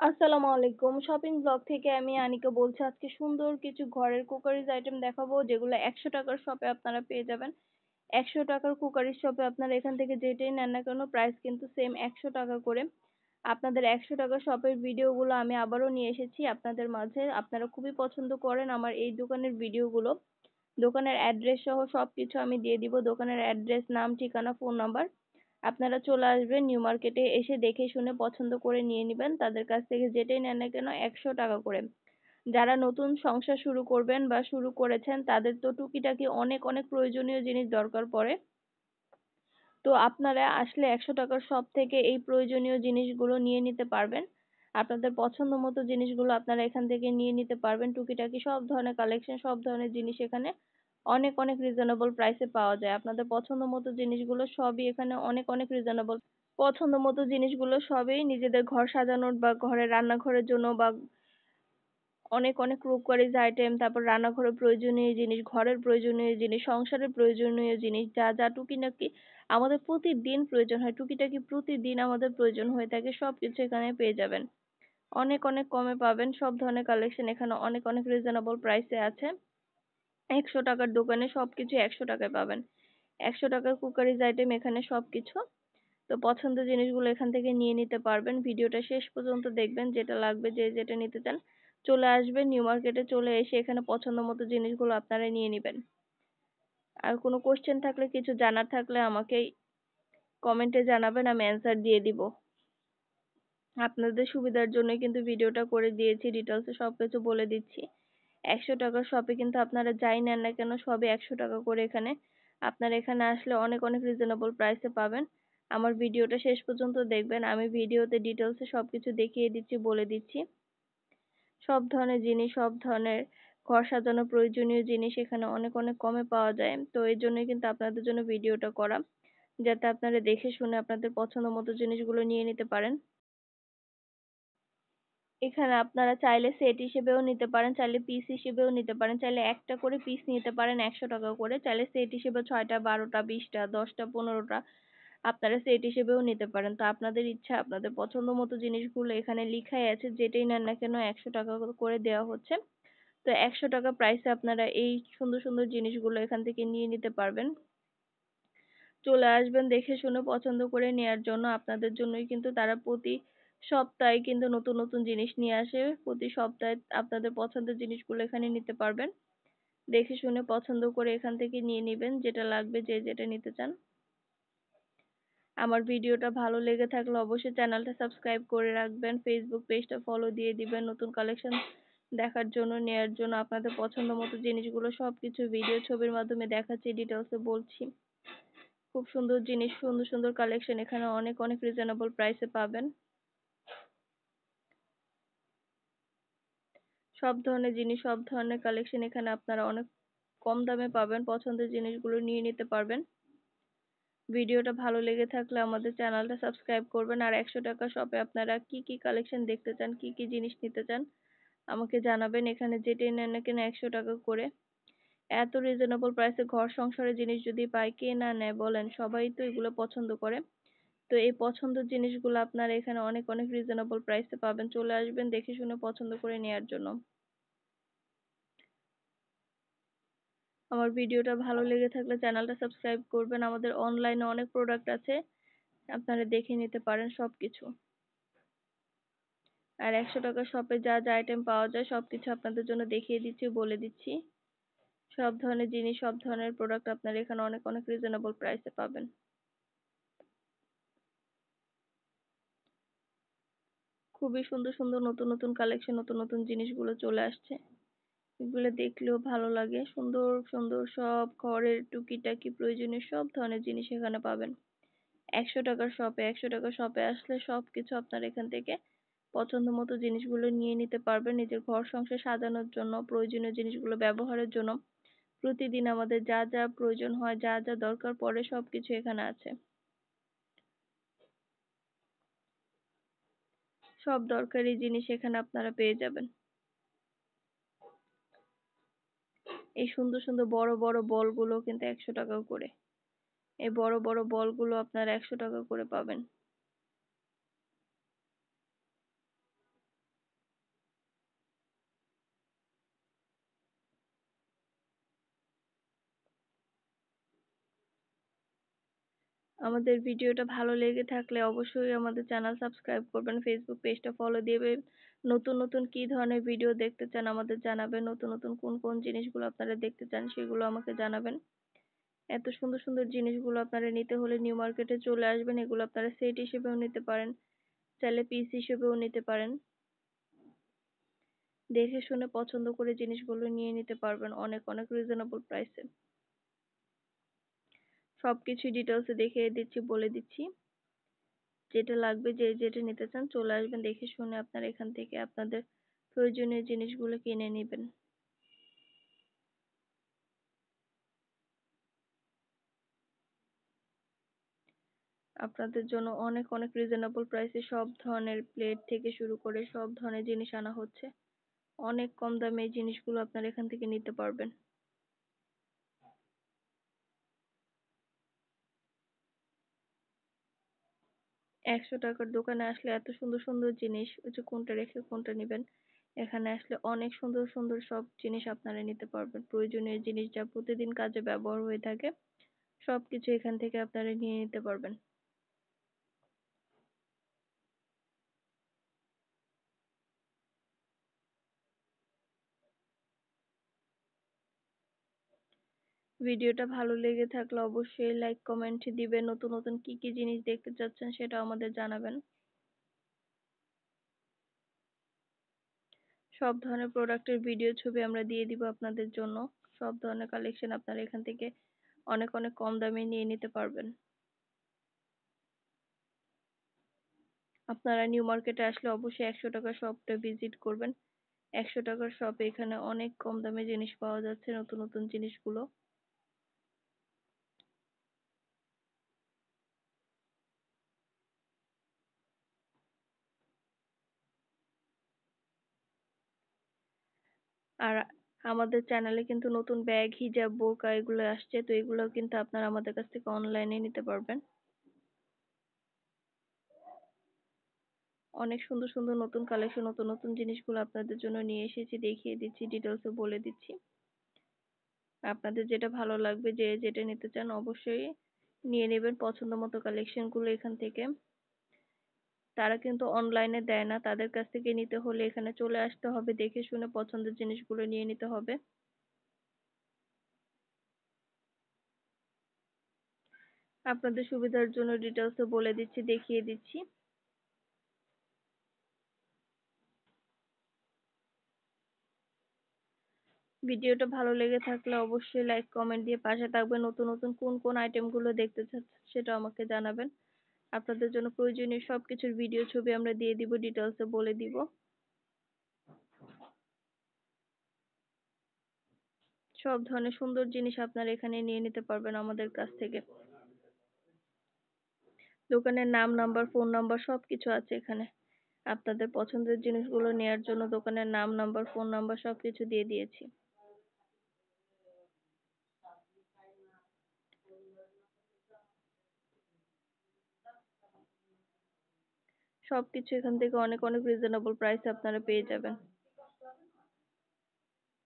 আসসালামু আলাইকুম। Shopping blog থেকে আমি আনিকা বলছি। আজকে সুন্দর কিছু ঘরের কুকারিজ আইটেম দেখাবো যেগুলো ৳১০০ শপে আপনারা পেয়ে যাবেন। ৳১০০ কুকারিজ শপে আপনারা এখান থেকে যেটাই নেন না কেন প্রাইস কিন্তু সেম ৳১০০ করে। আপনাদের ৳১০০ শপের ভিডিওগুলো আমি আবারও নিয়ে এসেছি আপনাদের মাঝে। আপনারা খুবই পছন্দ করেন আমার এই দোকানের ভিডিওগুলো। দোকানের অ্যাড্রেস সহ সবকিছু আমি দিয়ে দিব। দোকানের অ্যাড্রেস, নাম, ঠিকানা, ফোন নাম্বার। আপনারা চলে আসবেন, নিউ মার্কেটে এসে দেখে শুনে পছন্দ করে নিয়ে নিবেন। তাদের কাছ থেকে যেটাই নেন না কেন ৳১০০ করে। যারা নতুন সংসার শুরু করবেন বা শুরু করেছেন তাদের তো টুকিটাকি অনেক অনেক প্রয়োজনীয় জিনিস দরকার পড়ে। তো আপনারা আসলে ৳১০০ শপ থেকে এই প্রয়োজনীয় জিনিসগুলো নিয়ে নিতে পারবেন। আপনাদের পছন্দ মতো জিনিসগুলো আপনারা এখান থেকে নিয়ে নিতে পারবেন। টুকিটাকি সব ধরনের কালেকশন, সব ধরনের জিনিস এখানে অনেক অনেক রিজনেবল প্রাইসে পাওয়া যায়। আপনাদের পছন্দ মতো জিনিসগুলো সবই এখানে অনেক অনেক রিজনেবল। পছন্দ মতো জিনিসগুলো সবই নিজেদের ঘর সাজানোর বা ঘরের রান্নাঘরের জন্য বা অনেক অনেক ক্রোকারিজ আইটেম, তারপর রান্নাঘরের প্রয়োজনীয় জিনিস, ঘরের প্রয়োজনীয় জিনিস, সংসারের প্রয়োজনীয় জিনিস, যা যা টুকিটাকি আমাদের প্রতিদিন প্রয়োজন হয়, টুকিটাকি প্রতিদিন আমাদের প্রয়োজন হয়ে থাকে, সবকিছু এখানে পেয়ে যাবেন। অনেক অনেক কমে পাবেন। সব ধরনের কালেকশন এখানে অনেক অনেক রিজনেবল প্রাইসে আছে। ৳১০০ দোকানে সবকিছু ৳১০০ পাবেন। ৳১০০ কুকারিজ আইটেম এখানে সবকিছু। তো পছন্দের জিনিসগুলো এখান থেকে নিয়ে নিতে পারবেন। ভিডিওটা শেষ পর্যন্ত দেখবেন, যেটা লাগবে যে যেটা নিতে চান চলে আসবেন, নিউ মার্কেটে চলে এসে এখানে পছন্দ মতো জিনিসগুলো আপনারা নিয়ে নিবেন। আর কোনো কোশ্চেন থাকলে, কিছু জানার থাকলে আমাকে কমেন্টে জানাবেন, আমি অ্যান্সার দিয়ে দিব। আপনাদের সুবিধার জন্যই কিন্তু ভিডিওটা করে দিয়েছি, ডিটেলসে সবকিছু বলে দিচ্ছি। ৳১০০ শপে কিন্তু আপনারা যাই নেন না কেন সবই ৳১০০ করে এখানে। আপনারা এখানে আসলে অনেক অনেক রিজনেবল প্রাইসে পাবেন। আমার ভিডিওটা শেষ পর্যন্ত দেখবেন, আমি ভিডিওতে ডিটেলসে সবকিছু দেখিয়ে দিচ্ছি, বলে দিচ্ছি। সব ধরনের জিনিস, সব ধরনের ঘর সাজানোর প্রয়োজনীয় জিনিস এখানে অনেক অনেক কমে পাওয়া যায়। তো এর জন্যই কিন্তু আপনাদের জন্য ভিডিওটা করা, যাতে আপনারা দেখে শুনে আপনাদের পছন্দ মতো জিনিসগুলো নিয়ে নিতে পারেন। এখানে আপনারা চাইলে সেট হিসেবেও নিতে পারেন, চাইলে পিস হিসেবেও নিতে পারেন, চাইলে একটা করে পিস নিতে পারেন ৳১০০ করে, চাইলে সেট হিসেবে ৬টা, ১২টা, ২০টা, 10টা, 15টা আপনারা সেট হিসেবেও নিতে পারেন। তো আপনাদের ইচ্ছা, আপনাদের পছন্দ মতো জিনিসগুলো এখানে লিখাই আছে, যেটাই নেন না কেন ৳১০০ করে দেওয়া হচ্ছে। তো ৳১০০ প্রাইসে আপনারা এই সুন্দর সুন্দর জিনিসগুলো এখান থেকে নিয়ে নিতে পারবেন। চলে আসবেন দেখে শুনে পছন্দ করে নেয়ার জন্য। আপনাদের জন্যই কিন্তু তারা প্রতি সপ্তাহে কিন্তু নতুন নতুন জিনিস নিয়ে আসে। প্রতি সপ্তাহে আপনাদের পছন্দের জিনিসগুলো এখানে নিতে পারবেন। দেখে শুনে পছন্দ করে এখান থেকে নিয়ে নিবেন, যেটা লাগবে যে যেটা নিতে চান। আমার ভিডিওটা ভালো লেগে থাকলে অবশ্যই চ্যানেলটা সাবস্ক্রাইব করে রাখবেন, ফেসবুক পেজটা ফলো দিয়ে দিবেন নতুন কালেকশন দেখার জন্য, নেয়ার জন্য। আপনাদের পছন্দ মতো জিনিসগুলো সবকিছু ভিডিও, ছবির মাধ্যমে দেখাচ্ছি, ডিটেলসে বলছি। খুব সুন্দর জিনিস, সুন্দর সুন্দর কালেকশন এখানে অনেক অনেক রিজনেবল প্রাইসে পাবেন। সব ধরনের জিনিস, সব ধরনের কালেকশন এখানে আপনারা অনেক কম দামে পাবেন। পছন্দের জিনিসগুলো নিয়ে নিতে পারবেন। ভিডিওটা ভালো লেগে থাকলে আমাদের চ্যানেলটা সাবস্ক্রাইব করবেন। আর ৳১০০ শপে আপনারা কি কি কালেকশন দেখতে চান, কি কি জিনিস নিতে চান আমাকে জানাবেন। এখানে যেটাই নেন না কেন ৳১০০ করে। এত রিজনেবল প্রাইসে ঘর সংসারের জিনিস যদি পায়, কে না নেয় বলেন? সবাই তো এগুলো পছন্দ করে। তো এই পছন্দের জিনিসগুলো আপনারা এখানে অনেক অনেক রিজনেবল প্রাইসে পাবেন। চলে আসবেন দেখে শুনে পছন্দ করে নেয়ার জন্য। আমার ভিডিওটা ভালো লেগে থাকলে চ্যানেলটা সাবস্ক্রাইব করবেন। আমাদের অনলাইনে অনেক প্রোডাক্ট আছে, আপনারা দেখে নিতে পারেন সবকিছু। আর ৳১০০ শপে যা যা আইটেম পাওয়া যায় সবকিছু আপনাদের জন্য দেখিয়ে দিচ্ছি, বলে দিচ্ছি। সব ধরনের জিনিস, সব ধরনের প্রোডাক্ট আপনারা এখানে অনেক অনেক রিজনেবল প্রাইসে পাবেন। খুবই সুন্দর সুন্দর নতুন নতুন কালেকশন, নতুন নতুন জিনিসগুলো চলে আসছে। এগুলো দেখলেও ভালো লাগে। সুন্দর সুন্দর সব ঘরের টুকিটাকি প্রয়োজনীয় সব ধরনের জিনিস এখানে পাবেন। ৳১০০ শপে আসলে সবকিছু আপনারা এখান থেকে পছন্দ মতো জিনিসগুলো নিয়ে নিতে পারবেন। নিজের ঘর সংসার সাজানোর জন্য, প্রয়োজনীয় জিনিসগুলো ব্যবহারের জন্য, প্রতিদিন আমাদের যা যা প্রয়োজন হয়, যা যা দরকার পড়ে সবকিছু এখানে আছে। সব দরকারি জিনিস এখানে আপনারা পেয়ে যাবেন। এই সুন্দর সুন্দর বড় বড় বলগুলো কিন্তু ৳১০০ করে। এই বড় বড় বলগুলো আপনারা ৳১০০ করে পাবেন। আমাদের ভিডিওটা ভালো লেগে থাকলে অবশ্যই আমাদের চ্যানেল সাবস্ক্রাইব করবেন, ফেসবুক পেজটা ফলো দিবেন। নতুন নতুন কি ধরনের ভিডিও দেখতে চান আমাদের জানাবেন, নতুন নতুন কোন কোন জিনিসগুলো আপনারা দেখতে চান সেগুলো আমাকে জানাবেন। এত সুন্দর সুন্দর জিনিসগুলো আপনারা নিতে হলে নিউ মার্কেটে চলে আসবেন। এগুলো আপনারা সেট হিসেবেও নিতে পারেন, চাইলে পিস হিসেবেও নিতে পারেন। দেখে শুনে পছন্দ করে জিনিসগুলো নিয়ে নিতে পারবেন অনেক অনেক রিজনেবল প্রাইসে। সবকিছু ডিটেলসে দেখিয়ে দিচ্ছি, বলে দিচ্ছি। যেটা লাগবে, যে যেটা নিতে চান চলে আসবেন, দেখে শুনে আপনারা এখান থেকে আপনাদের প্রয়োজনীয় জিনিসগুলো কিনে নেবেন। আপনাদের জন্য অনেক অনেক রিজনেবল প্রাইসে সব ধরনের প্লেট থেকে শুরু করে সব ধরনের জিনিস আনা হচ্ছে। অনেক কম দামে এই জিনিসগুলো আপনারা এখান থেকে নিতে পারবেন। 100 টাকার দোকানে আসলে এত সুন্দর সুন্দর জিনিস, ওই যে কোনটা রেখে কোনটা নিবেন। এখানে আসলে অনেক সুন্দর সুন্দর সব জিনিস আপনারা নিতে পারবেন। প্রয়োজনীয় জিনিস যা প্রতিদিন কাজে ব্যবহার হয়ে থাকে সবকিছু এখান থেকে আপনারা নিয়ে নিতে পারবেন। ভিডিওটা ভালো লেগে থাকলে অবশ্যই লাইক কমেন্ট দিবেন। নতুন নতুন কি কি জিনিস দেখতে চাচ্ছেন সেটাও আমাদের জানাবেন। সব ধরনের প্রোডাক্টের ভিডিও ছবি আমরা দিয়ে দিব আপনাদের জন্য। সব ধরনের কালেকশন আপনারা এখান থেকে অনেক অনেক কম দামে নিয়ে নিতে পারবেন। আপনারা নিউ মার্কেটে আসলে অবশ্যই 100 টাকার শপটা ভিজিট করবেন। 100 টাকার শপে এখানে অনেক কম দামে জিনিস পাওয়া যাচ্ছে, নতুন নতুন জিনিসগুলো। আর আমাদের চ্যানেলে কিন্তু নতুন ব্যাগ, হিজাব, বোরকা এগুলো আসছে, তো এগুলো কিন্তু আপনারা আমাদের কাছ থেকে অনলাইনে নিতে পারবেন। অনেক সুন্দর সুন্দর নতুন কালেকশন, নতুন নতুন জিনিসগুলো আপনাদের জন্য নিয়ে এসেছি, দেখিয়ে দিচ্ছি, ডিটেলসে বলে দিচ্ছি। আপনাদের যেটা ভালো লাগবে, যে যেটা নিতে চান অবশ্যই নিয়ে নেবেন পছন্দ মতো কালেকশন গুলো এখান থেকে। তারা কিন্তু অনলাইনে দেয় না, তাদের কাছ থেকে নিতে হলে এখানে চলে আসতে হবে, দেখে শুনে পছন্দের জিনিসগুলো নিয়ে নিতে হবে। আপনাদের সুবিধার জন্য ডিটেলসে বলে দিচ্ছি, দেখিয়ে দিচ্ছি। ভিডিওটা ভালো লেগে থাকলে অবশ্যই লাইক কমেন্ট দিয়ে পাশে থাকবেন। নতুন নতুন কোন কোন আইটেম গুলো দেখতে চাচ্ছেন সেটা আমাকে জানাবেন। আপনাদের জন্য প্রয়োজনীয় সবকিছুর ভিডিও ছবি আমরা দিয়ে দিব, ডিটেলসে বলে দিব। সব ধরনের সুন্দর জিনিস আপনারা এখানে নিয়ে নিতে পারবেন আমাদের কাছ থেকে। দোকানের নাম, নাম্বার, ফোন নাম্বার সবকিছু আছে এখানে। আপনাদের পছন্দের জিনিসগুলো নেয়ার জন্য দোকানের নাম, নাম্বার, ফোন নাম্বার সবকিছু দিয়ে দিয়েছি। সবকিছু এখান থেকে অনেক অনেক রিজনেবল প্রাইসে আপনারা পেয়ে যাবেন।